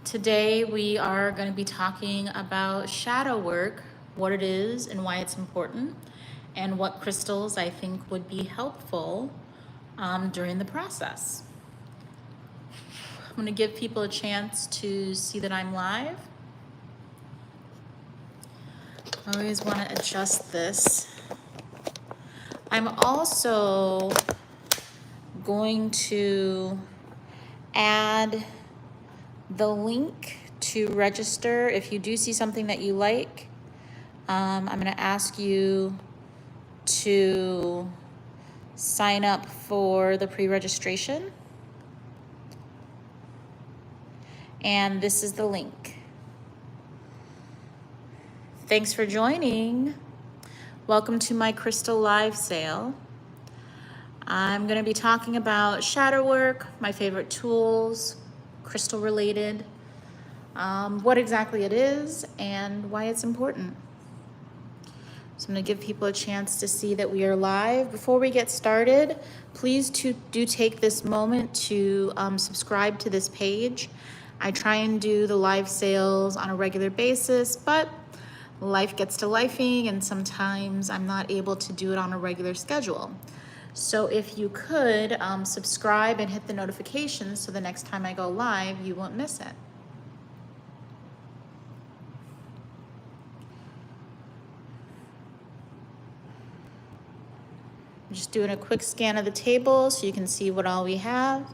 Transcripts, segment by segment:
Today we are going to be talking about shadow work, what it is and why it's important, and what crystals I think would be helpful during the process. I'm going to give people a chance to see that I'm live. I always want to adjust this. I'm also going to add the link to register. If you do see something that you like, I'm going to ask you to sign up for the pre-registration. And this is the link. Thanks for joining. Welcome to my crystal live sale. I'm going to be talking about shadow work, my favorite tools, crystal related, what exactly it is, and why it's important. So I'm going to give people a chance to see that we are live. Before we get started, please do take this moment to subscribe to this page. I try and do the live sales on a regular basis, but life gets to lifing and sometimes I'm not able to do it on a regular schedule. So if you could subscribe and hit the notifications so the next time I go live, you won't miss it. I'm just doing a quick scan of the table so you can see what all we have.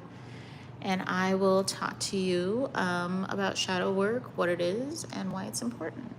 And I will talk to you about shadow work, what it is, and why it's important.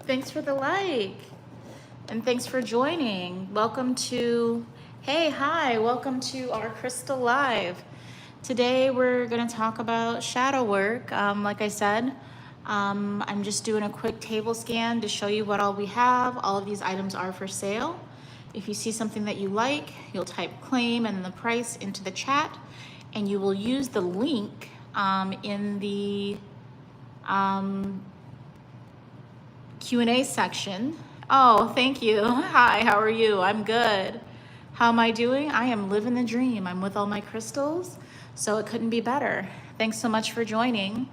Thanks for the like, and thanks for joining. Welcome to, welcome to our Crystal Live. Today we're gonna talk about shadow work. Like I said, I'm just doing a quick table scan to show you what all we have. All of these items are for sale. If you see something that you like, you'll type claim and the price into the chat, and you will use the link in the Q&A section. Oh, thank you. Hi, how are you? I'm good. How am I doing? I am living the dream. I'm with all my crystals, so it couldn't be better. Thanks so much for joining.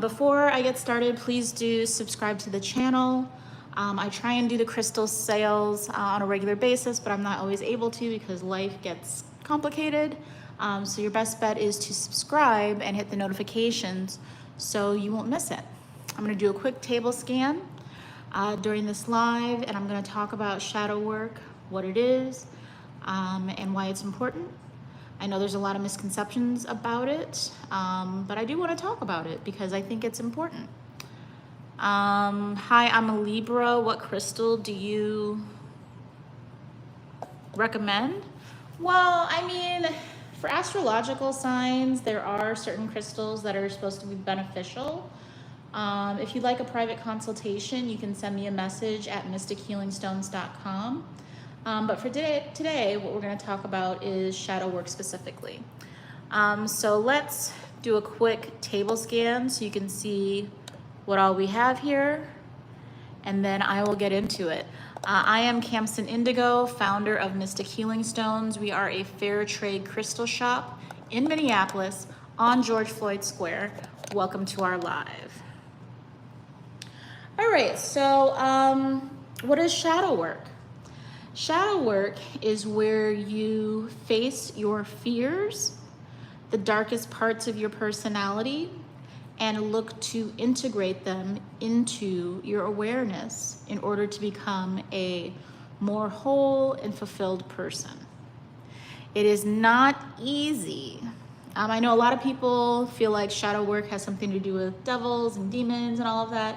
Before I get started, please do subscribe to the channel. I try and do the crystal sales on a regular basis, but I'm not always able to because life gets complicated. So your best bet is to subscribe and hit the notifications so you won't miss it. I'm going to do a quick table scan during this live, and I'm going to talk about shadow work, what it is, and why it's important. I know there's a lot of misconceptions about it, but I do want to talk about it because I think it's important. Hi, I'm a Libra. What crystal do you recommend? Well, I mean, for astrological signs, there are certain crystals that are supposed to be beneficial. If you'd like a private consultation, you can send me a message at mystichealingstones.com. But for today, what we're going to talk about is shadow work specifically. So let's do a quick table scan so you can see what all we have here, and then I will get into it. I am Kamsen Indigo, founder of Mystic Healing Stones. We are a fair trade crystal shop in Minneapolis on George Floyd Square. Welcome to our live. All right, so what is shadow work? Shadow work is where you face your fears, the darkest parts of your personality, and look to integrate them into your awareness in order to become a more whole and fulfilled person. It is not easy. I know a lot of people feel like shadow work has something to do with devils and demons and all of that.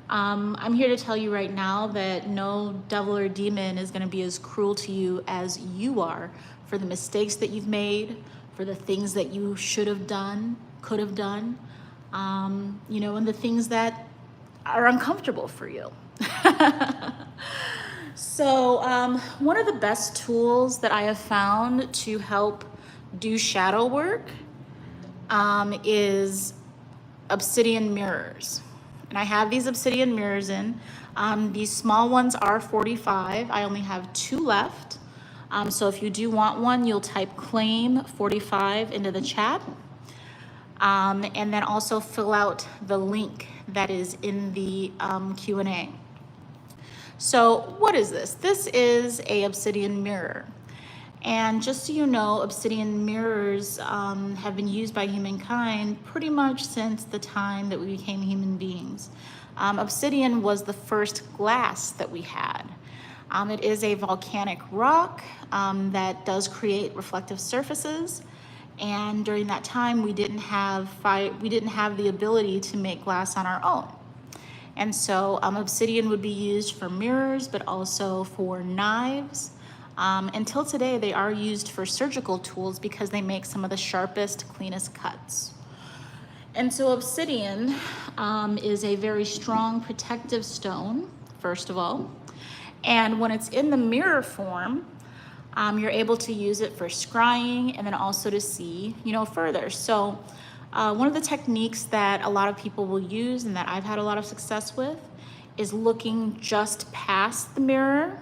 I'm here to tell you right now that no devil or demon is going to be as cruel to you as you are for the mistakes that you've made, for the things that you should have done, could have done, and the things that are uncomfortable for you. So one of the best tools that I have found to help do shadow work is obsidian mirrors. And I have these obsidian mirrors in. These small ones are 45. I only have 2 left. So if you do want one, you'll type claim 45 into the chat. And then also fill out the link that is in the Q&A. So what is this? This is a obsidian mirror. And just so you know, obsidian mirrors have been used by humankind pretty much since the time that we became human beings. Obsidian was the first glass that we had. It is a volcanic rock that does create reflective surfaces. And during that time, we didn't have the ability to make glass on our own. And so obsidian would be used for mirrors, but also for knives. Until today, they are used for surgical tools because they make some of the sharpest, cleanest cuts. And so obsidian is a very strong protective stone, first of all. And when it's in the mirror form, you're able to use it for scrying and then also to see, further. So one of the techniques that a lot of people will use and that I've had a lot of success with is looking just past the mirror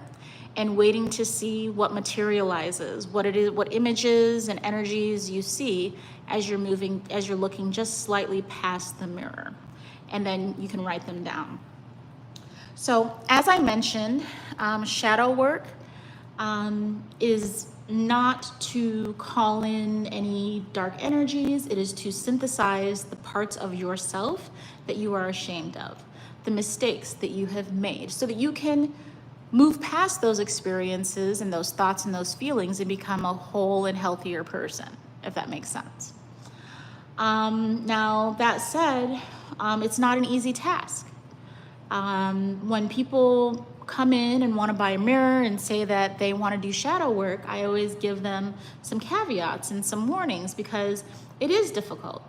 and waiting to see what materializes, what it is, what images and energies you see as you're looking just slightly past the mirror. And then you can write them down. So as I mentioned, shadow work is not to call in any dark energies. It is to synthesize the parts of yourself that you are ashamed of, the mistakes that you have made, so that you can move past those experiences and those thoughts and those feelings and become a whole and healthier person, if that makes sense. Now, that said, it's not an easy task. When people come in and want to buy a mirror and say that they want to do shadow work, I always give them some caveats and some warnings because it is difficult.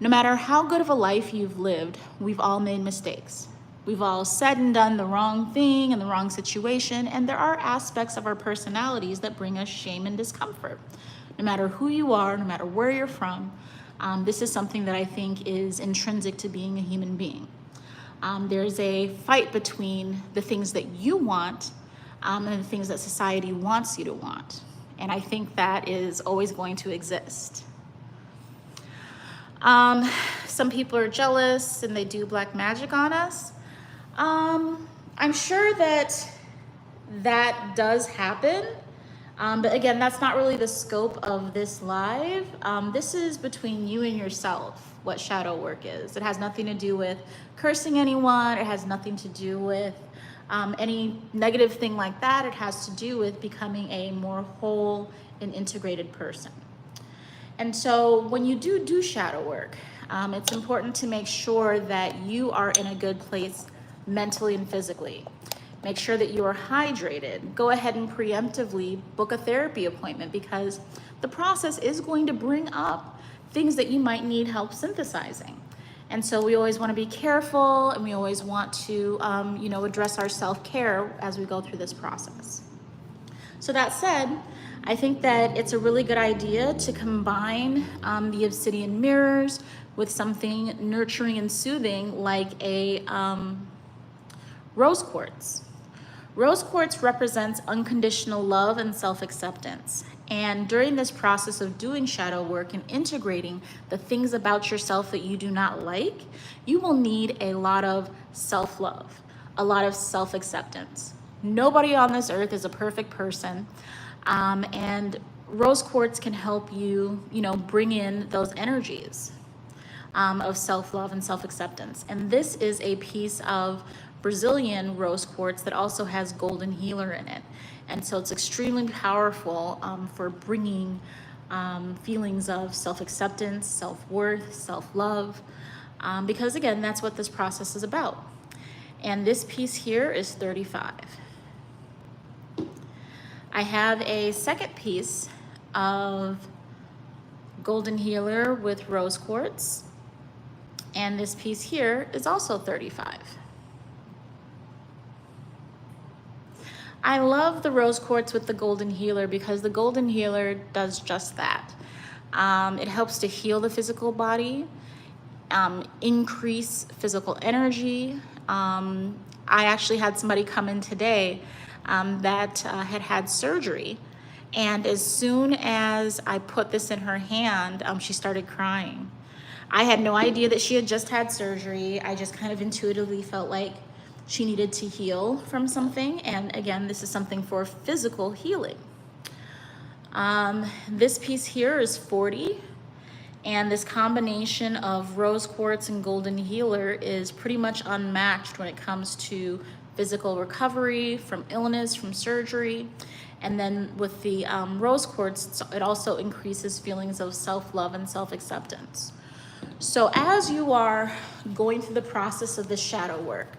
No matter how good of a life you've lived, we've all made mistakes. We've all said and done the wrong thing in the wrong situation, and there are aspects of our personalities that bring us shame and discomfort. No matter who you are, no matter where you're from, this is something that I think is intrinsic to being a human being. There's a fight between the things that you want and the things that society wants you to want. And I think that is always going to exist. Some people are jealous and they do black magic on us. I'm sure that does happen. But again, that's not really the scope of this live. This is between you and yourself, what shadow work is. It has nothing to do with cursing anyone. It has nothing to do with any negative thing like that. It has to do with becoming a more whole and integrated person. And so when you do shadow work, it's important to make sure that you are in a good place mentally and physically. Make sure that you are hydrated. Go ahead and preemptively book a therapy appointment because the process is going to bring up things that you might need help synthesizing. And so we always want to be careful, and we always want to, address our self-care as we go through this process. So that said, I think that it's a really good idea to combine the obsidian mirrors with something nurturing and soothing like a rose quartz. Rose quartz represents unconditional love and self-acceptance. And during this process of doing shadow work and integrating the things about yourself that you do not like, you will need a lot of self-love, a lot of self-acceptance. Nobody on this earth is a perfect person. And rose quartz can help you, bring in those energies of self-love and self-acceptance. And this is a piece of Brazilian rose quartz that also has golden healer in it. And so it's extremely powerful for bringing feelings of self-acceptance, self-worth, self-love, because again, that's what this process is about. And this piece here is 35. I have a second piece of golden healer with rose quartz, and this piece here is also 35. I love the rose quartz with the golden healer because the golden healer does just that. It helps to heal the physical body, increase physical energy. I actually had somebody come in today that had surgery, and as soon as I put this in her hand, she started crying. I had no idea that she had just had surgery. I just kind of intuitively felt like she needed to heal from something, and again, this is something for physical healing. This piece here is 40, and this combination of rose quartz and golden healer is pretty much unmatched when it comes to physical recovery from illness, from surgery. And then with the rose quartz, it also increases feelings of self-love and self-acceptance. So as you are going through the process of this shadow work,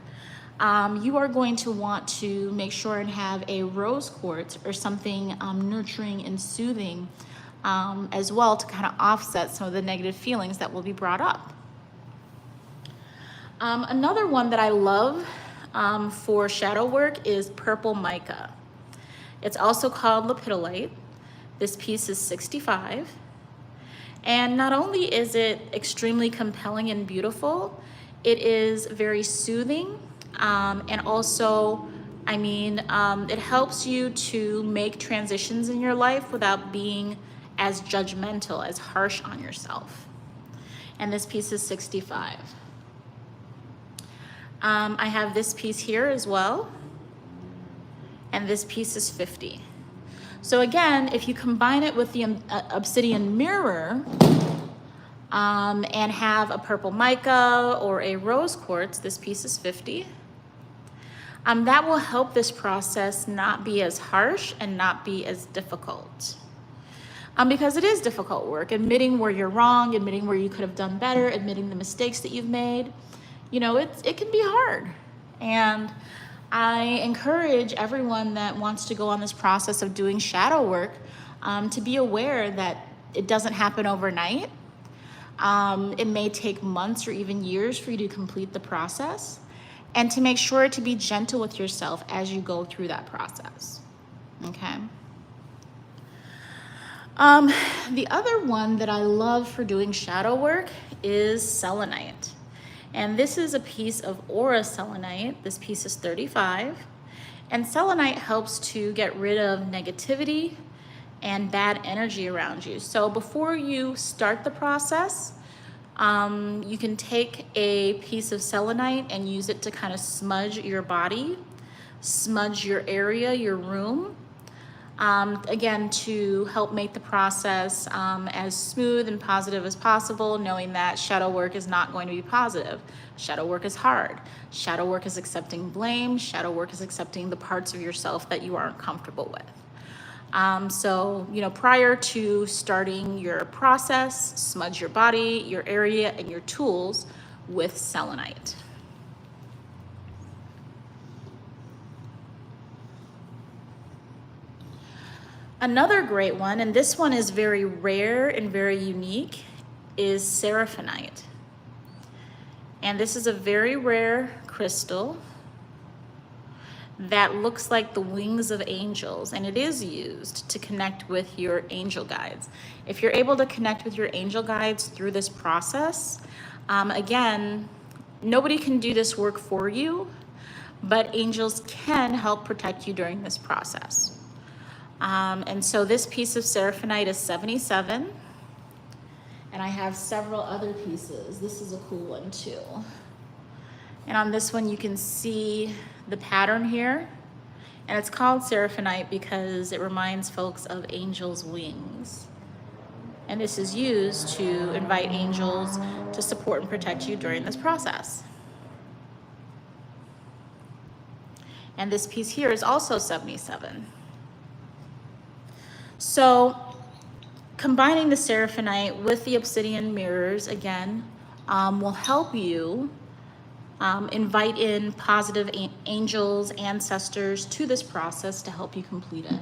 you are going to want to make sure and have a rose quartz or something nurturing and soothing as well, to kind of offset some of the negative feelings that will be brought up. Another one that I love for shadow work is purple mica. It's also called lepidolite. This piece is 65. And not only is it extremely compelling and beautiful, it is very soothing. And also, it helps you to make transitions in your life without being as judgmental, as harsh on yourself. And this piece is 65. I have this piece here as well, and this piece is 50. So again, if you combine it with the obsidian mirror and have a purple mica or a rose quartz, this piece is 50. That will help this process not be as harsh and not be as difficult. Because it is difficult work, admitting where you're wrong, admitting where you could have done better, admitting the mistakes that you've made. You know, it can be hard. And I encourage everyone that wants to go on this process of doing shadow work to be aware that it doesn't happen overnight. It may take months or even years for you to complete the process, and to make sure to be gentle with yourself as you go through that process, okay? The other one that I love for doing shadow work is selenite. And this is a piece of aura selenite. This piece is 35. And selenite helps to get rid of negativity and bad energy around you. So before you start the process, you can take a piece of selenite and use it to kind of smudge your body, smudge your area, your room, again, to help make the process as smooth and positive as possible, knowing that shadow work is not going to be positive. Shadow work is hard. Shadow work is accepting blame. Shadow work is accepting the parts of yourself that you aren't comfortable with. So, prior to starting your process, smudge your body, your area, and your tools with selenite. Another great one, and this one is very rare and very unique, is seraphinite. And this is a very rare crystal that looks like the wings of angels, and it is used to connect with your angel guides. If you're able to connect with your angel guides through this process, again, nobody can do this work for you, but angels can help protect you during this process. And so this piece of seraphinite is 77, and I have several other pieces. This is a cool one too. And on this one, you can see the pattern here, and it's called seraphinite because it reminds folks of angels' wings. And this is used to invite angels to support and protect you during this process. And this piece here is also 77. So combining the seraphinite with the obsidian mirrors, again, will help you Invite in positive angels, ancestors to this process to help you complete it.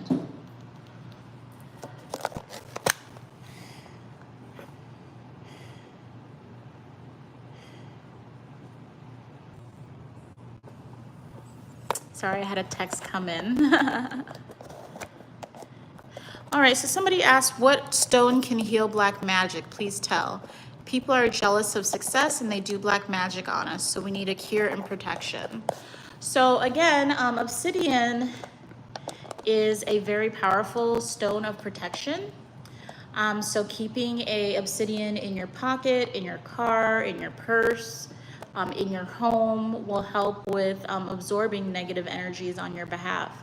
Sorry, I had a text come in. All right, so somebody asked, what stone can heal black magic? Please tell. People are jealous of success and they do black magic on us, so we need a cure and protection. So again, obsidian is a very powerful stone of protection. So keeping a obsidian in your pocket, in your car, in your purse, in your home will help with absorbing negative energies on your behalf.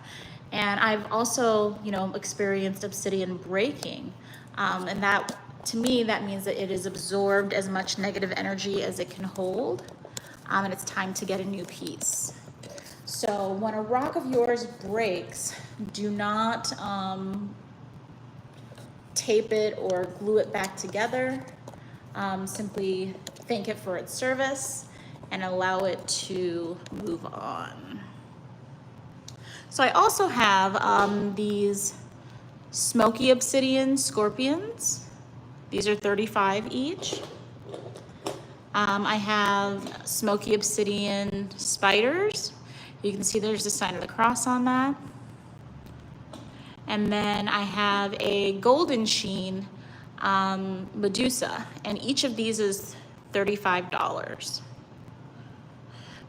And I've also, experienced obsidian breaking. And that, to me, that means that it has absorbed as much negative energy as it can hold. And it's time to get a new piece. So when a rock of yours breaks, do not tape it or glue it back together. Simply thank it for its service and allow it to move on. So I also have these smoky obsidian scorpions. These are 35 each. I have smoky obsidian spiders. You can see there's the sign of the cross on that. And then I have a golden sheen Medusa, and each of these is $35.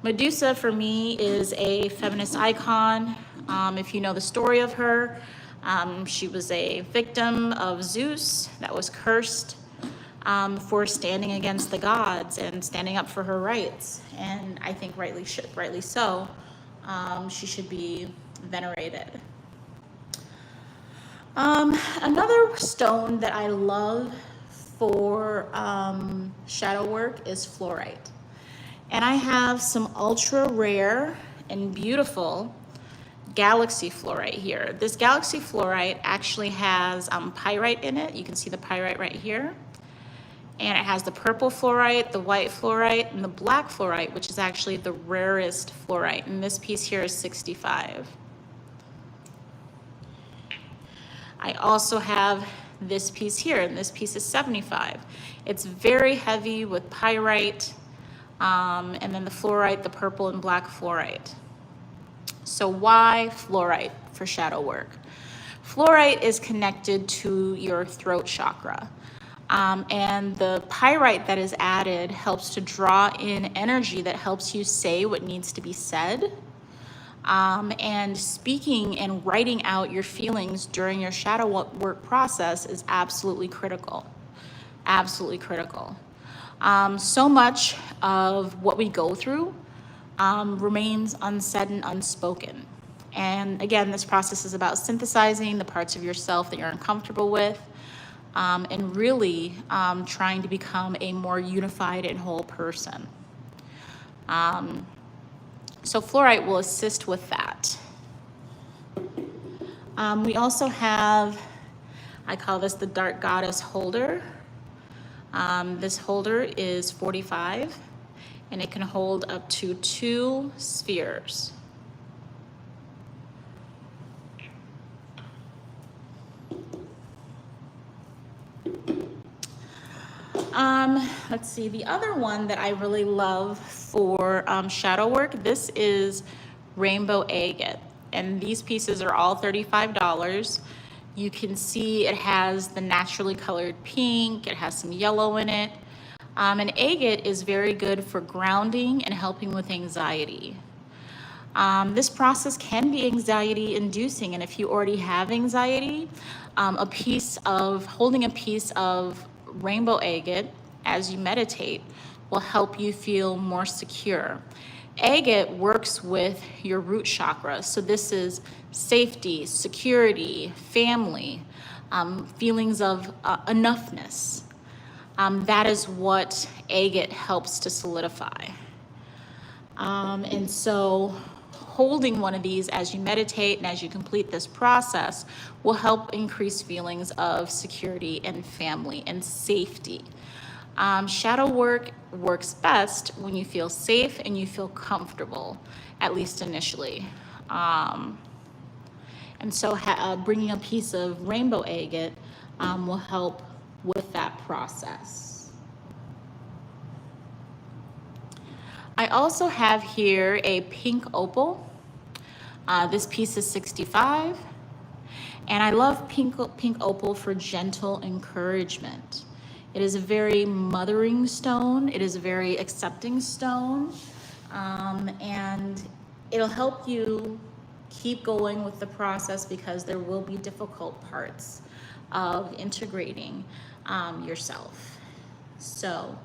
Medusa for me is a feminist icon. If you know the story of her, she was a victim of Zeus that was cursed for standing against the gods and standing up for her rights. And I think rightly so. She should be venerated. Another stone that I love for shadow work is fluorite. And I have some ultra rare and beautiful galaxy fluorite here. This galaxy fluorite actually has pyrite in it. You can see the pyrite right here. And it has the purple fluorite, the white fluorite, and the black fluorite, which is actually the rarest fluorite. And this piece here is 65. I also have this piece here, and this piece is 75. It's very heavy with pyrite, and then the fluorite, the purple and black fluorite. So why fluorite for shadow work? Fluorite is connected to your throat chakra. And the pyrite that is added helps to draw in energy that helps you say what needs to be said. And speaking and writing out your feelings during your shadow work process is absolutely critical. Absolutely critical. So much of what we go through remains unsaid and unspoken. And again, this process is about synthesizing the parts of yourself that you're uncomfortable with, and really trying to become a more unified and whole person. So fluorite will assist with that. We also have, I call this the Dark Goddess holder. This holder is 45, and it can hold up to 2 spheres. Let's see, the other one that I really love for shadow work, this is rainbow agate, and these pieces are all $35. You can see it has the naturally colored pink, it has some yellow in it, and agate is very good for grounding and helping with anxiety. This process can be anxiety inducing, and if you already have anxiety, holding a piece of rainbow agate as you meditate will help you feel more secure. Agate works with your root chakra, so this is safety, security, family, feelings of enoughness. That is what agate helps to solidify. And so holding one of these as you meditate and as you complete this process will help increase feelings of security and family and safety. Shadow work works best when you feel safe and you feel comfortable, at least initially. And so bringing a piece of rainbow agate will help with that process. I also have here a pink opal. This piece is 65. And I love pink opal for gentle encouragement. It is a very mothering stone. It is a very accepting stone. And it'll help you keep going with the process because there will be difficult parts of integrating yourself. So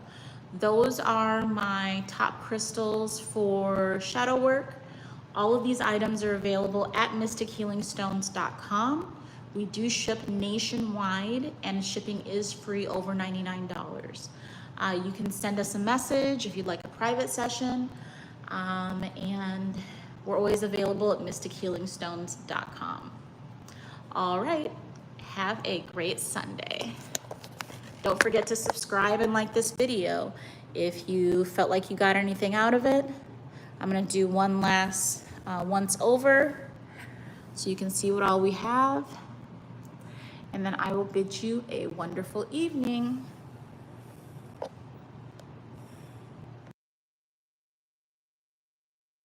those are my top crystals for shadow work. All of these items are available at mystichealingstones.com. We do ship nationwide and shipping is free over $99. You can send us a message if you'd like a private session. And we're always available at mystichealingstones.com. All right, have a great Sunday. Don't forget to subscribe and like this video if you felt like you got anything out of it. I'm gonna do one last once over so you can see what all we have. And then I will bid you a wonderful evening.